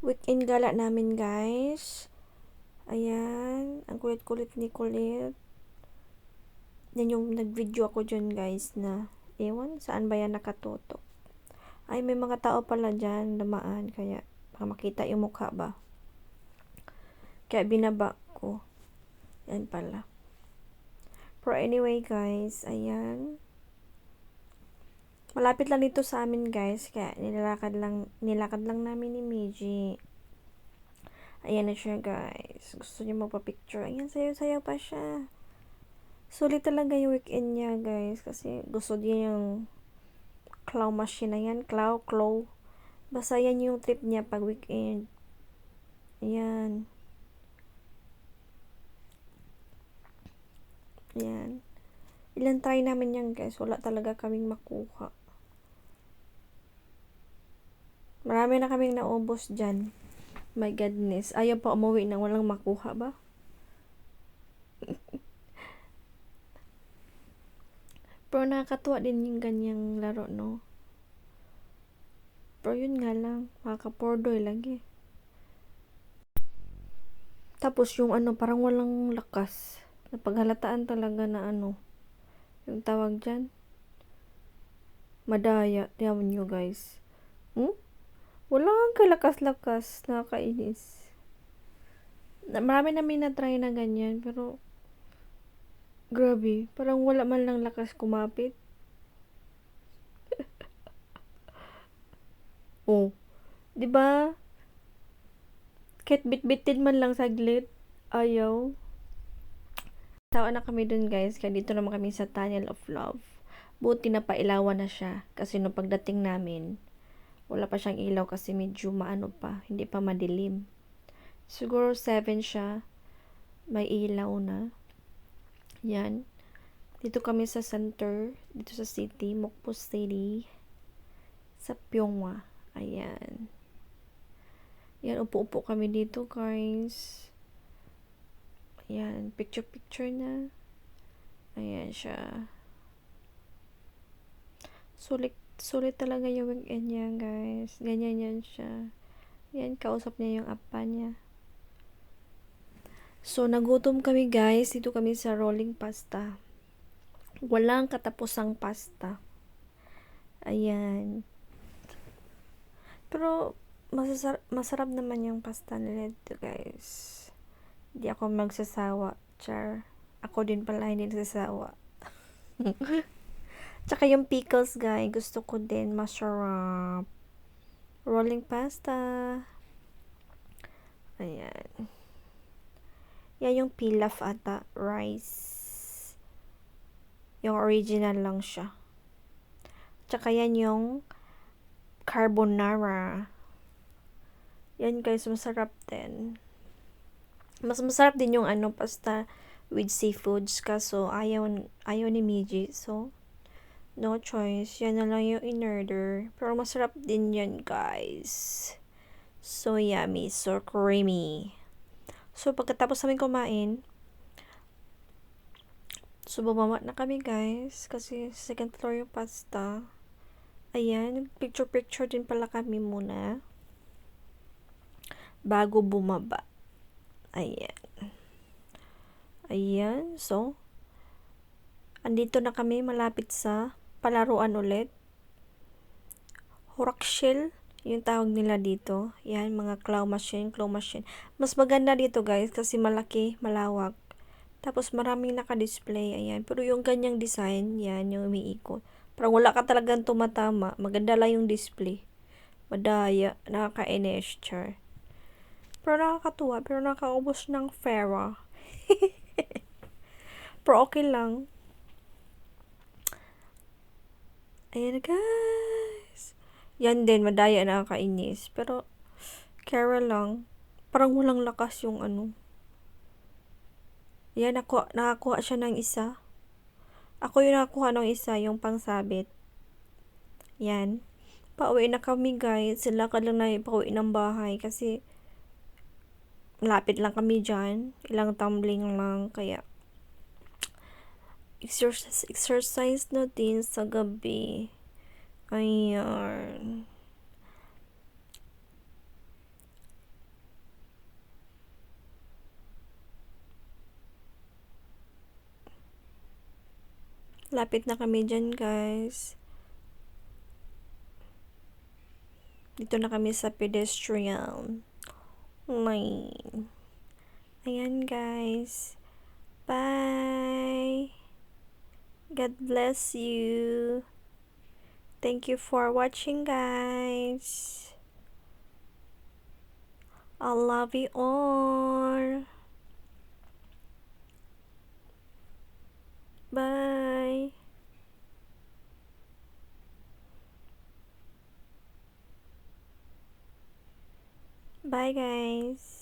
Weekend gala namin, guys. Ayan, ang kulit-kulit ni kulit. Yan yung nag-video ako dyan, guys, na ewan, saan ba yan nakatutok. Ay, may mga tao pala dyan, dumaan, kaya baka makita yung mukha ba. Kaya binaba ko. Yan pala. Pero anyway, guys, ayan. Malapit lang dito sa amin, guys, kaya nilakad lang namin ni Meiji. Ayan na siya, guys. Gusto niya magpa-picture. Ayan, sayo-sayo pa siya. Sulit talaga yung weekend niya, guys. Kasi gusto niya yung claw machine na yan. Claw. Basta yan yung trip niya pag weekend. Ayan. Ayan. Ilan try namin yan, guys. Wala talaga kaming makuha. Marami na kaming naubos dyan. My goodness. Ayaw pa umuwi nang walang makuha ba? Pero nakakatuwa din yung ganyang laro, no? Pero yun nga lang, makakapordoy lagi. Tapos yung parang walang lakas. Napaghalataan talaga na yung tawag dyan. Madaya. Tiyawan nyo, guys. Wala kang kalakas-lakas. Nakakainis. Marami namin na-try na ganyan, pero grabe, parang wala man lang lakas kumapit. Oh, 'di ba? Kahit bit-bitin man lang saglit, ayaw. Tawa na kami dun, guys, kaya dito naman kami sa Tunnel of Love. Buti na pailawan na siya, kasi nung pagdating namin, wala pa siyang ilaw kasi medyo maano pa, hindi pa madilim. Siguro 7 siya, may ilaw na. Yan. Dito kami sa center, dito sa city, Mokpo City, sa Pyongwa. Ayan. Yan, upo-upo kami dito, guys. Ayan, picture-picture na. Ayan siya. Sulit talaga yung weekend niya, guys. Ganyan yan siya. Yan, kausap niya yung appa niya. So, nagutom kami, guys. Dito kami sa rolling pasta. Walang katapusang pasta. Ayan. Pero, masarap naman yung pasta nila dito, guys. Hindi ako magsasawa. Char. Ako din pala hindi nagsasawa. Tsaka yung pickles, guys. Gusto ko din. Masarap. Rolling pasta. Ayan. Yan yung pilaf ata. Rice. Yung original lang siya. Tsaka yan yung carbonara. Yan, guys. Masarap din. Mas masarap din yung pasta with seafoods. Kaso ayaw ni Miji. So, no choice. Yan na lang yung in-order. Pero masarap din yan, guys. So yummy. So creamy. So, pagkatapos namin kumain, so bumaba na kami, guys. Kasi second floor yung pasta. Ayan. Picture-picture din pala kami muna. Bago bumaba. Ayan. Ayan. So, andito na kami malapit sa palaruan ulit. Horakshell, yung tawag nila dito. Yan, mga claw machine. Mas maganda dito, guys, kasi malaki, malawak. Tapos maraming naka-display. Ayan. Pero yung ganyang design, yan, yung umiikot. Parang wala ka talagang tumatama. Maganda lang yung display. Madaya. Nakaka-inis, char. Pero nakakatuwa. Pero nakakaubos ng pera. Pero okay lang. Ayan, guys. Yan din, madaya, nakakainis. Pero, Kara lang. Parang walang lakas yung Yan, nakakuha siya ng isa. Ako yung nakakuha ng isa, yung pangsabit. Yan. Pauwi na kami, guys. Sila ka lang na pauwi ng bahay kasi malapit lang kami dyan. Ilang tumbling lang. Kaya, exercise na din sa gabi. Ayan. Lapit na kami dyan, guys. Dito na kami sa pedestrian lane. Ayan, guys. Bye. God bless you. Thank you for watching, guys. I love you all. Bye. Bye, guys.